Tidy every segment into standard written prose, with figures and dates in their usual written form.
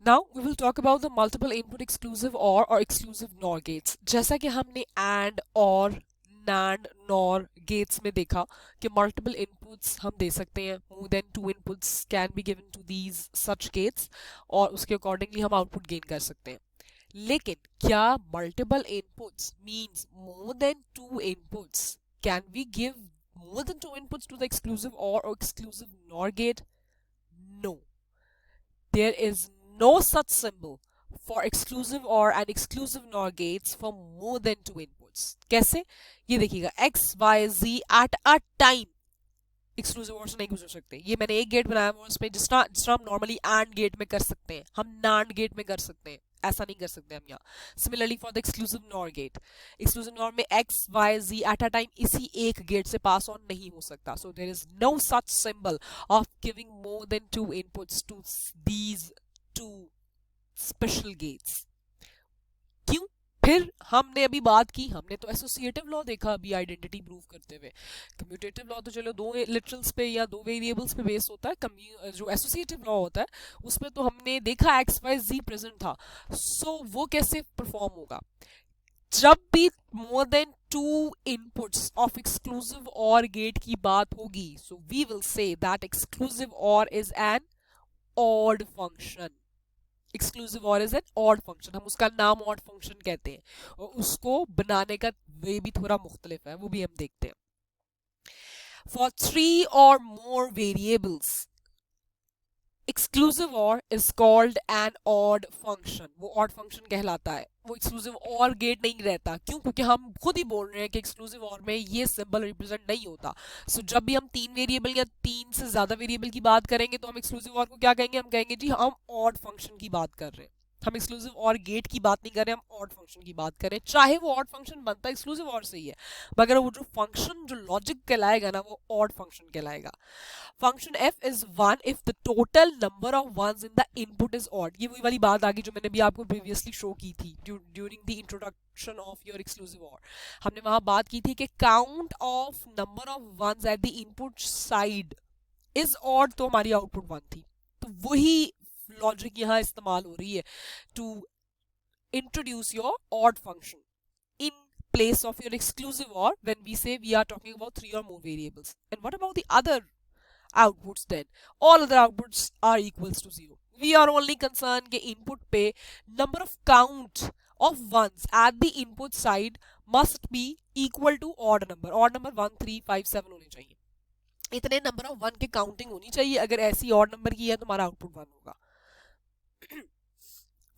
Now we will talk about the multiple input exclusive or exclusive NOR gates. जैसा कि हमने AND और NAND NOR gates में देखा कि multiple inputs हम दे सकते हैं, more than two inputs can be given to these such gates और उसके accordingly हम output gain कर सकते हैं. लेकिन क्या multiple inputs means more than two inputs? Can we give more than two inputs to the exclusive or exclusive NOR gate? No. There is no such symbol for exclusive OR and exclusive NOR gates for more than two inputs. कैसे? ये देखिएगा x, y, z at a time exclusive और से नहीं गुजर सकते. ये मैंने एक गेट बनाया हुआ उसमें जिस तरह हम नॉर्मली एंड गेट में कर सकते हैं, हम नांड गेट में कर सकते हैं, ऐसा नहीं कर सकते हम यहाँ. Similarly for the exclusive nor gate, exclusive nor में X Y G at a time इसी एक गेट से पास ऑन नहीं हो सकता. So there is no such symbol of giving more than two inputs to these two special gates. क्यों? फिर हमने अभी बात की, हमने तो एसोसिएटिव लॉ देखा अभी आइडेंटिटी प्रूव करते हुए. कम्यूटेटिव लॉ तो चलो दो लिटरल्स पे या दो वेरिएबल्स पे बेस्ड होता है. जो एसोसिएटिव लॉ होता है उसमें तो हमने देखा एक्स वाई जी प्रेजेंट था. सो वो कैसे परफॉर्म होगा? जब भी more than two inputs of exclusive or gate की बात होगी, so we will say that exclusive or is an odd function. Exclusive or is an odd function, हम उसका नाम ऑड फंक्शन कहते हैं और उसको बनाने का वे भी थोड़ा मुख्तलिफ है, वो भी हम देखते हैं. फॉर थ्री और मोर variables exclusive or is called an odd function. वो ऑड फंक्शन कहलाता है, वो एक्सक्लूसिव और गेट नहीं रहता. क्यों? क्योंकि हम खुद ही बोल रहे हैं कि एक्सक्लूसिव और में ये सिंबल रिप्रेजेंट नहीं होता. सो जब भी हम तीन वेरिएबल या तीन से ज्यादा वेरिएबल की बात करेंगे तो हम एक्सक्लूसिव और को क्या कहेंगे? हम कहेंगे जी हम ऑड फंक्शन की बात कर रहे हैं. हम एक्सक्लूसिव और गेट की बात नहीं कर रहे, हम ऑड फंक्शन की बात कर रहे हैं. चाहे वो ऑड फंक्शन बनता है एक्सक्लूसिव और से ही है, मगर वो जो फंक्शन जो लॉजिक कहलाएगा ना, वो ऑड फंक्शन कहलाएगा. Function f is 1 if the total number of ones in the input is odd. ये वही वाली बात आ गई जो मैंने भी आपको प्रीवियसली शो की थी during the introduction of your exclusive OR. हमने वहां बात की थी कि count of number of ones at the input side is odd, तो हमारी आउटपुट 1 थी. तो वही लॉजिक यहाँ इस्तेमाल हो रही है to introduce your odd function in place of your exclusive or when we say we are talking about three or more variables. And what about the other outputs then? All other outputs are equals to 0. We are only concerned के input पे number of count of ones at the input side must be equal to odd number. Odd number 1 3 5 7 होने चाहिए. इतने number of one की counting होनी चाहिए. अगर ऐसी ऑड नंबर की है तो हमारा आउटपुट 1 होगा.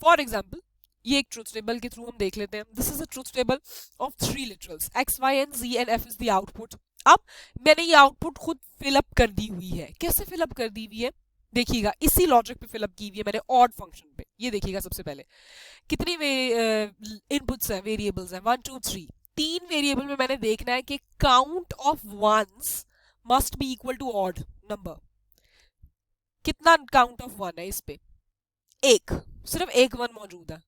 फॉर एग्जाम्पल ये एक ट्रूथ टेबल के थ्रू हम देख लेते हैं. This is a truth table of three literals X Y and Z and F is the output. अब मैंने ये आउटपुट खुद फिलअप कर दी हुई है. कैसे फिलअप कर दी हुई है? देखिएगा इसी लॉजिक पे फिलअप की हुई है मैंने ऑड फंक्शन पे. ये देखिएगा सबसे पहले कितनी इनपुट्स हैं, वेरिएबल्स हैं 1 2 3. तीन वेरिएबल में मैंने देखना है कि count of ones must be equal to odd number. कितना काउंट ऑफ वन है इस पे? एक, सिर्फ एक वन मौजूद है.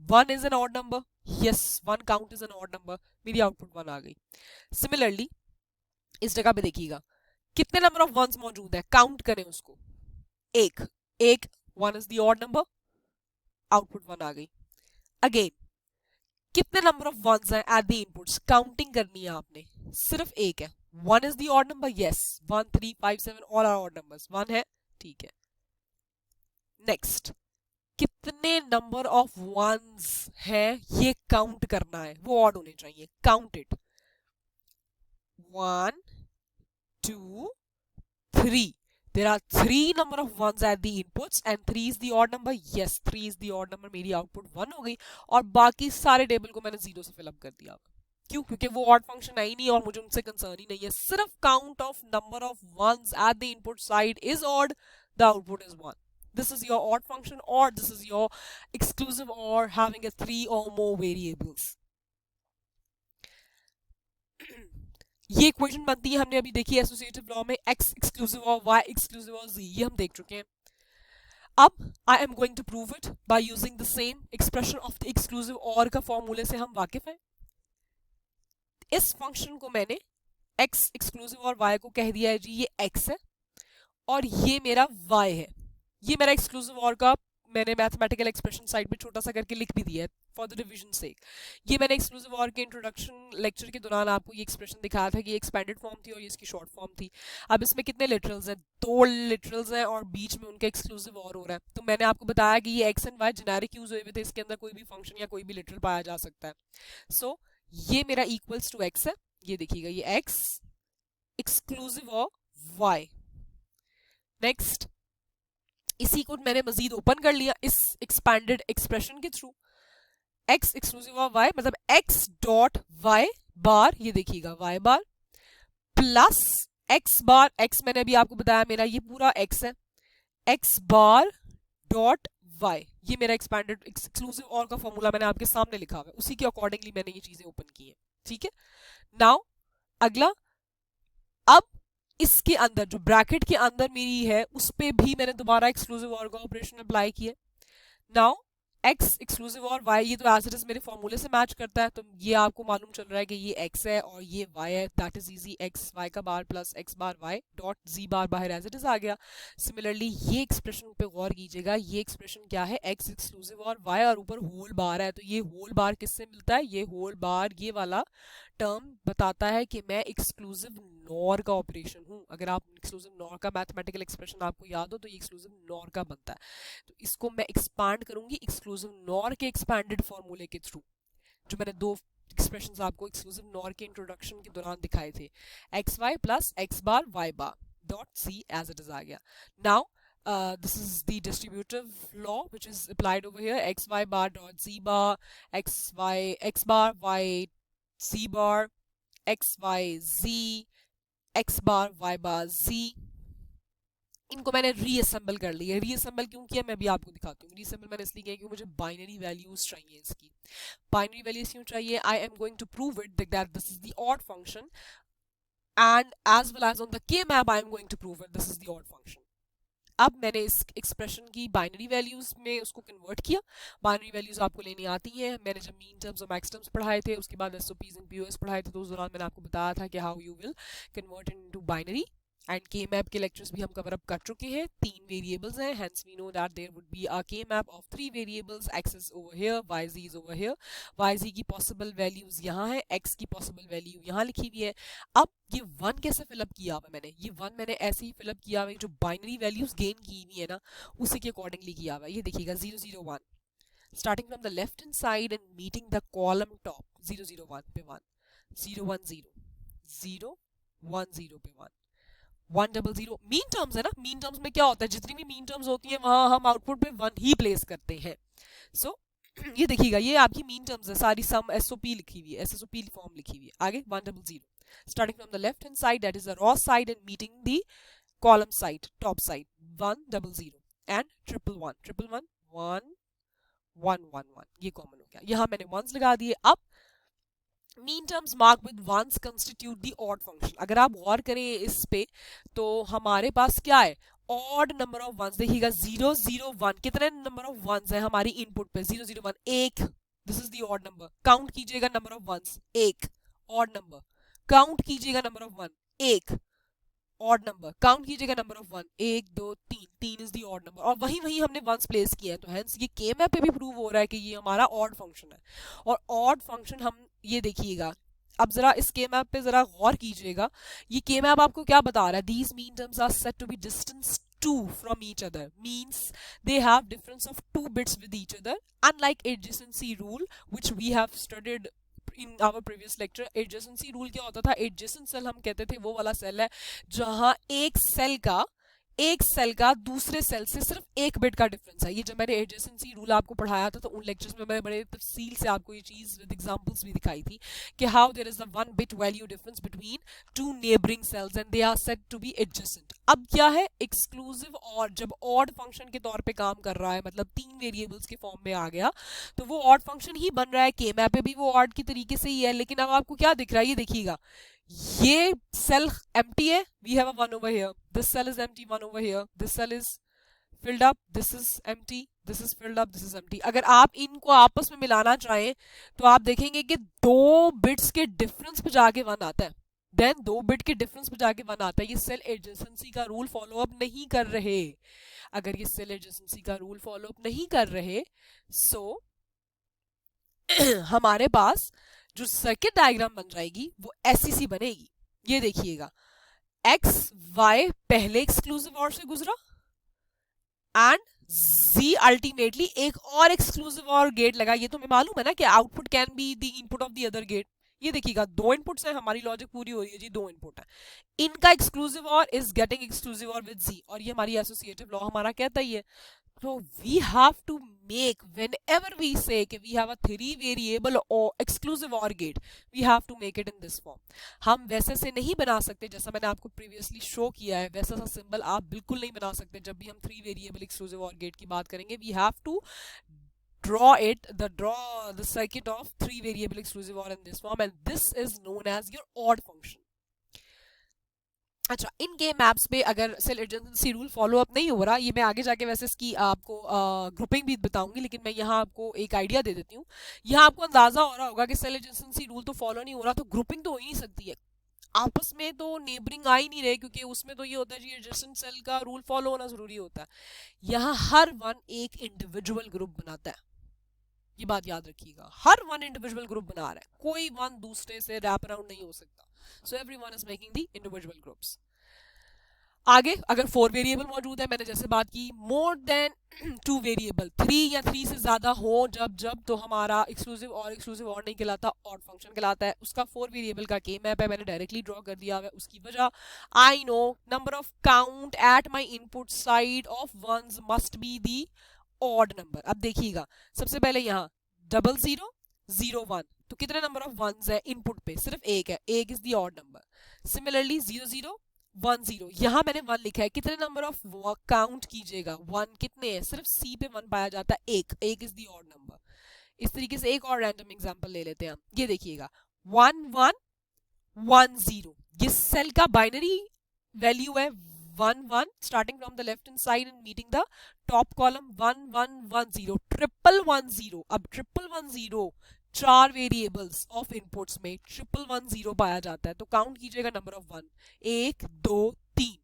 One is an odd number. Yes, one count is an odd number. मेरी आउटपुट 1 आ गई. सिमिलरली इस जगह पे देखिएगा कितने नंबर ऑफ वंस मौजूद है, काउंट करें उसको. एक, एक, one is the odd number, output 1 आ गई. अगेन कितने नंबर ऑफ वंस हैं एट द इनपुट्स, काउंटिंग करनी है आपने, सिर्फ एक है. One is the odd number. Yes, 1 3 5 7 all are odd numbers. One है, ठीक है. नेक्स्ट कितने नंबर ऑफ वंस है ये काउंट करना है, वो ऑड होने चाहिए. Count it. 1 2 3. There are 3 number of ones at the inputs and 3 is the odd number. Yes, 3 is the odd number. मेरी आउटपुट 1 हो गई और बाकी सारे टेबल को मैंने 0 से फिलअप कर दिया. क्यों? क्योंकि वो ऑड फंक्शन है ही नहीं और मुझे उनसे कंसर्न ही नहीं है. सिर्फ count of number of ones at the input side is odd, the output is 1. This is your odd function or this is your exclusive or having a 3 or more variables. ये equation बनती है, हमने अभी देखी associative law में x exclusive OR y exclusive OR z, ये हम देख चुके हैं. अब I am going to prove it by using the same expression of the exclusive OR का फॉर्मूले से हम वाकिफ हैं. इस फंक्शन को मैंने x एक्सक्लूसिव और y को कह दिया है जी ये x है और ये मेरा y है. ये मेरा एक्सक्लूसिव और का मैंने मैथमेटिकल एक्सप्रेशन साइड पे छोटा सा करके लिख भी दिया है फॉर द रिवीजन से। ये मैंने एक्सक्लूसिव और के इंट्रोडक्शन लेक्चर के दौरान आपको ये एक्सप्रेशन दिखाया था कि ये एक्सपेंडेड फॉर्म थी और ये इसकी शॉर्ट फॉर्म थी। अब इसमें कितने लिटरल्स हैं, 2 लिटरल्स हैं और बीच में उनका एक्सक्लूसिव और हो रहा है। तो मैंने आपको बताया कि ये X and Y generic use हुए थे, इसके अंदर कोई भी फंक्शन या कोई भी लिटरल पाया जा सकता है। सो ये मेरा इक्वल्स टू एक्स है, ये देखिएगा ये X exclusive of Y. Next, इसी को मैंने मजीद ओपन कर लिया इस एक्सपैंडेड एक्सप्रेशन के through. x exclusive of y मतलब x डॉट y बार, ये देखिएगा y bar plus x bar, x मैंने अभी आपको बताया मेरा ये पूरा x है, x बार डॉट y, ये मेरा एक्सपैंडेड एक्सक्लूसिव और का फॉर्मूला मैंने आपके सामने लिखा हुआ है, उसी के अकॉर्डिंगली मैंने ये चीजें ओपन की है। ठीक है, नाउ अगला, अब इसके अंदर जो ब्रैकेट के अंदर मेरी है उस पे भी मैंने दोबारा एक्सक्लूसिव और का ऑपरेशन अप्लाई किया। Now x exclusive OR y, ये तो एज इट इज मेरे फॉर्मूले से मैच करता है, तो ये आपको मालूम चल रहा है कि ये x है और ये y है, that is easy, x y का बार प्लस x बार y डॉट z बार बाहर एज इट इज आ गया। सिमिलरली ये एक्सप्रेशन पे गौर कीजिएगा, ये एक्सप्रेशन क्या है, x एक्सक्लूसिव और y और ऊपर होल बार है, तो ये होल बार किससे मिलता है, ये होल बार ये वाला टर्म बताता है कि मैं एक्सक्लूसिव नॉर का ऑपरेशन हूं। अगर आप एक्सक्लूसिव नॉर का मैथमेटिकल एक्सप्रेशन आपको याद हो तो ये एक्सक्लूसिव नॉर का बनता है। तो इसको मैं एक्सपांड करूंगी एक्सक्लूसिव नॉर के एक्सपैंडेड फॉर्मूले के थ्रू, जो मैंने 2 एक्सप्रेशंस आपको एक्सक्लूसिव नॉर के इंट्रोडक्शन के दौरान दिखाए थे, X Y plus X bar Y bar dot C as it is आ गया। Now this is the distributive law which is applied over here, x y bar dot z bar x bar y z bar x y z x bar y bar z, इनको मैंने reassemble कर लिया। Reassemble क्यों किया मैं भी आपको दिखाती हूँ। रीअसेंबल मैंने इसलिए किया क्योंकि मुझे बाइनरी वैल्यूज चाहिए इसकी। बाइनरी वैल्यूज क्यों चाहिए, I am going to prove it that this is the odd function and as well as on the K map I am going to prove it this is the odd function. अब मैंने इस expression की binary values में उसको convert किया। Binary values आपको लेनी आती हैं, मैंने जब मीन टर्म्स और मैक्स टर्म्स पढ़ाए थे, उसके बाद एसओपीज एंड पीओएस पढ़ाए थे, तो उस दौरान मैंने आपको बताया था कि how you will convert into binary. And के मैप के लेक्चर्स भी हम कवर अप कर चुके हैं। 3 वेरिएबल्स हैं, hence we know that there would be a K map of 3 variables, x is over here, yz is over here. yz की possible values यहाँ है, x की पॉसिबल वैल्यू यहाँ लिखी हुई है। अब ये 1 कैसे फिलअप किया हुआ मैंने, ये 1 मैंने ऐसे ही फिलअप किया हुआ है, जो बाइनरी वैल्यूज गेन की हुई है ना उसी के अकॉर्डिंगली किया हुआ है। ये देखिएगा 0 0 1 starting from the left hand side and meeting the column top, 0 0 1 पे 1 0 1 0 0 1 0 पे 1 1 0 0। मीन टर्म्स है ना, मीन टर्म्स में क्या होता है, जितनी भी मीन टर्म्स होती हैं वहां हम आउटपुट पे 1 ही प्लेस करते हैं। सो ये देखिएगा ये आपकी मीन टर्म्स है सारी, सम एसओपी लिखी हुई है, एसओपी फॉर्म लिखी हुई है। आगे 1 0 0 starting from the left hand side that is the raw side and meeting the column side top side, 1 0 0 and 1 1 1 1 1 1 1 1, ये कॉमन हो गया, यहाँ मैंने 1s लगा दिए। अब mean terms mark with 1s constitute the odd function. अगर आप गौर करें इस पे तो हमारे पास क्या है, ऑड नंबर ऑफ 1s। देखिएगा 0 0 1 कितने नंबर ऑफ 1s है हमारी इनपुट पे, 0 0 1 1, this is the odd number. Count कीजिएगा number of 1s 1, odd number. Count कीजिएगा number of 1 1, odd number. Count कीजिएगा number of 1 1 2 3, 3 is the odd number और वही वही हमने 1s प्लेस किया है, तो हेंस ये के मैप पे भी प्रूव हो रहा है कि ये हमारा ऑड फंक्शन है। और ऑड फंक्शन हम ये देखिएगा, अब जरा इस के मैप पे जरा गौर कीजिएगा, ये के मैप आपको क्या बता रहा है, these min terms are said to be distance 2 from each other, means they have difference of 2 bits with each other, unlike adjacency rule which we have studied in our previous lecture। adjacency rule क्या होता था, adjacent cell हम कहते थे वो वाला cell है जहां एक सेल का दूसरे सेल से सिर्फ 1 बिट का डिफरेंस है। ये जब मैंने एडजेसेंसी रूल आपको पढ़ाया था तो उन लेक्चर्स में मैंने बड़े तफसील से आपको ये चीज विद एग्जांपल्स भी दिखाई थी कि how there is a 1 bit value difference between 2 neighbouring cells and they are said to be adjacent. अब क्या है, एक्सक्लूसिव और जब ऑड फंक्शन के तौर पे काम कर रहा है, मतलब 3 वेरिएबल्स के फॉर्म में आ गया, तो वो ऑड फंक्शन ही बन रहा है। के मैप पे भी वो ऑड की तरीके से ही है, लेकिन अब आपको क्या दिख रहा है, ये देखिएगा ये सेल एम्प्टी है, we have a 1 over here, this cell is empty, 1 over here, this cell is filled up, this is empty, this is filled up, this is empty। अगर आप इनको आपस में मिलाना चाहें तो आप देखेंगे कि 2 बिट्स के डिफरेंस पे जाके 1 आता है। देन 2 बिट के डिफरेंस पे जाके 1 आता है। ये सेल एडजेसेंसी का रूल फॉलो अप नहीं कर रहे। अगर ये सेल एडजेसेंसी का रूल फॉलो अप नहीं कर रहे, सो हमारे पास जो सर्किट डायग्राम बन जाएगी वो ऐसी सी बनेगी। ये देखिएगा, एक्स वाई पहले एक्सक्लूसिव और से गुजरा एंड Z अल्टीमेटली एक और एक्सक्लूसिव और गेट लगा। ये तो हमें मालूम है ना कि output can be the input of the other gate. ये देखिएगा, 2 इनपुट्स हैं, हमारी लॉजिक पूरी हो रही है जी, 2 इनपुट है, इनका exclusive or is getting exclusive और विद Z, और ये हमारी एसोसिएटिव लॉ हमारा कहता ही है। So we have to make, whenever we say कि we have a 3 variable or exclusive OR gate, we have to make it in this form. हम वैसे से नहीं बना सकते, जैसा मैंने आपको previously show किया है, वैसा सा सिंबल आप बिल्कुल नहीं बना सकते जब भी हम 3 variable exclusive OR gate की बात करेंगे। We have to draw the circuit of 3 variable exclusive OR in this form, and this is known as your odd function. अच्छा, इन गेम ऐप्स पे अगर cell adjacency rule follow up नहीं हो रहा, ये मैं आगे जाके वैसे इसकी आपको ग्रुपिंग भी बताऊंगी, लेकिन मैं यहाँ आपको एक आइडिया दे देती हूँ। यहाँ आपको अंदाजा हो रहा होगा कि सेल एडजेंसी रूल तो फॉलो नहीं हो रहा, तो ग्रुपिंग तो हो ही नहीं सकती है, आपस में तो नेबरिंग आ ही नहीं रहे, क्योंकि उसमें तो ये होता है जी एडजेसेंट सेल का रूल फॉलो होना जरूरी होता है। यहाँ हर वन एक इंडिविजुअल ग्रुप बनाता है, ये बात याद रखिएगा, हर वन इंडिविजुअल ग्रुप बना रहा है, कोई वन दूसरे से रैप अराउंड नहीं हो सकता। So everyone is making the individual groups. आगे अगर 4 वेरिएबल मौजूद है, मैंने जैसे बात की, मोर देन 2 वेरिएबल, 3 या 3 से ज्यादा हो जब जब, तो हमारा एक्सक्लूसिव और नहीं कहलाता, ऑड फंक्शन कहलाता है। उसका 4 वेरिएबल का के मैप है, मैंने डायरेक्टली ड्रॉ कर दिया है। उसकी वजह, I know number of count at my input side of ones must be the odd number. अब देखिएगा, सबसे पहले यहाँ 00 0 1, तो कितने नंबर ऑफ वंस है इनपुट पे? सिर्फ एक है, एक is the odd number. Similarly 0 0 1 0, यहां मैंने 1 लिखा है, कितने नंबर ऑफ काउंट कीजिएगा, 1 कितने हैं? सिर्फ सी पे 1 पाया जाता है, एक इज द ऑड नंबर। इस तरीके से एक और रैंडम एग्जांपल ले लेते हैं हम। ये देखिएगा 1 1 1 0, ये सेल का बाइनरी वैल्यू है 1 1, starting from the left hand side and meeting the top column 1 1 1 0, 1 अब 1 4 वेरिएबल्स ऑफ इनपुट्स में 1 पाया जाता है, तो काउंट कीजिएगा number of 1, 1 2 3,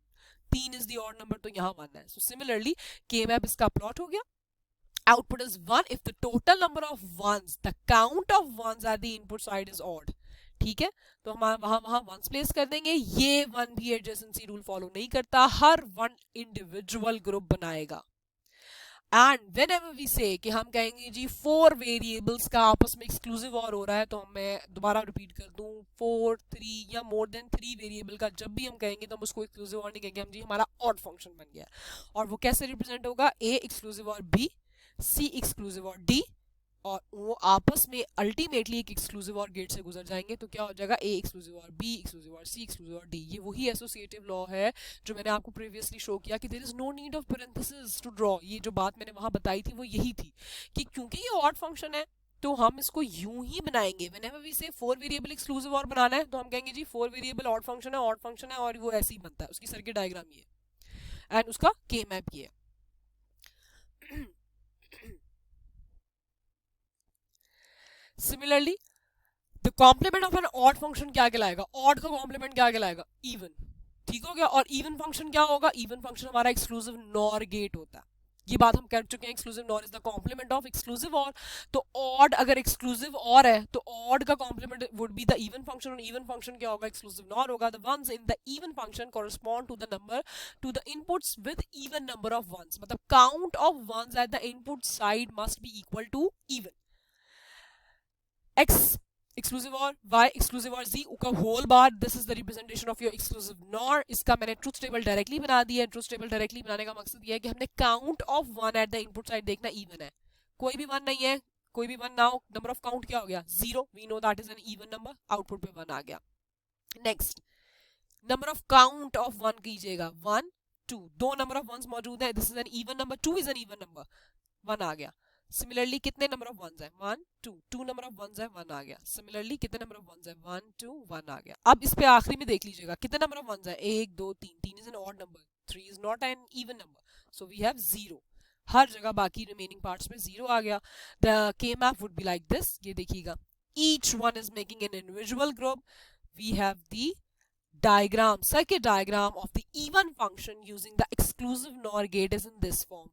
3 is the odd number, तो यहाँ 1 है। सो सिमिलरली के मैप इसका प्लॉट हो गया, output is 1 if the total number of ones, the count of ones at the input side is odd। ठीक है, तो हम वहां वहां वंस प्लेस कर देंगे। ये वन भी एडजेसेंसी रूल फॉलो नहीं करता, हर वन इंडिविजुअल ग्रुप बनाएगा। एंड वेन एवर वी से कि हम कहेंगे जी 4 वेरिएबल्स का आपस में एक्सक्लूसिव और हो रहा है, तो मैं दोबारा रिपीट कर दूं, 4 3 या मोर देन 3 वेरिएबल का जब भी हम कहेंगे तो हम उसको एक्सक्लूसिव और नहीं कहेंगे, हम जी हमारा ऑड फंक्शन बन गया। और वो कैसे रिप्रेजेंट होगा? ए एक्सक्लूसिव और बी, सी एक्सक्लूसिव और डी, और वो आपस में अल्टीमेटली एक एक्सक्लूसिव और गेट से गुजर जाएंगे, तो क्या हो जाएगा? ए एक्सक्लूसिव और बी एक्सक्लूसिव और सी एक्सक्लूसिव और डी। ये वही एसोसिएटिव लॉ है जो मैंने आपको प्रीवियसली शो किया कि there is no need of parenthesis to draw. ये जो बात मैंने वहां बताई थी वो यही थी कि क्योंकि ये ऑड फंक्शन है तो हम इसको यूं ही बनाएंगे। व्हेनेवर वी से 4 वेरिएबल एक्सक्लूसिव और बनाना है तो हम कहेंगे जी 4 वेरिएबल ऑड फंक्शन है और वो ऐसे ही बनता है। उसकी सर्किट डायग्राम ये एंड उसका के मैप ये है। Similarly the complement of an odd function क्या कहलाएगा? ऑड का कॉम्प्लीमेंट क्या कहलाएगा? इवन। ठीक हो गया। और इवन फंक्शन क्या होगा? इवन फंक्शन हमारा एक्सक्लूसिव नॉर गेट होता है। ये बात हम कर चुके हैं, exclusive NOR is the complement of exclusive OR. तो ऑड अगर एक्सक्लूसिव और है तो ऑड का complement would be the even function, और इवन फंक्शन क्या होगा? एक्सक्लूसिव नॉर होगा। The ones in the even function correspond to the number to the inputs with even number of ones, मतलब count of ones at the input side must be equal to even. X exclusive or Y exclusive or Z का whole bar, this is the representation of your exclusive nor. इसका मैंने truth table directly बना दिया है। Truth table directly बनाने का मकसद ये है कि हमने count of 1 eight the input side देखना इवन है, कोई भी 1 नहीं है, कोई भी 1 ना हो, नंबर ऑफ काउंट क्या हो गया? 0, we know that is an even number, output पे 1 आ गया। Next number of count of 1 कीजिएगा, 1 2, दो नंबर ऑफ 1s मौजूद है, this is an even number, 2 is an even number, 1 आ गया। सिमिलरली कितने नंबर ऑफ 1s है? 1 2, 2 नंबर ऑफ 1s है, 1 आ गया। सिमिलरली कितने नंबर ऑफ 1s है? 1 2 1 आ गया। अब इस पे आखिरी में देख लीजिएगा कितने नंबर ऑफ 1s है? 1 2 3, 3 is an odd number, 3 is not an even number, so we have 0। हर जगह बाकी रिमेनिंग पार्ट्स में 0 आ गया। The K map would be like this, ये देखिएगा, each one is making an individual group, we have the diagram, circuit diagram of the even function using the exclusive NOR gate is in this form.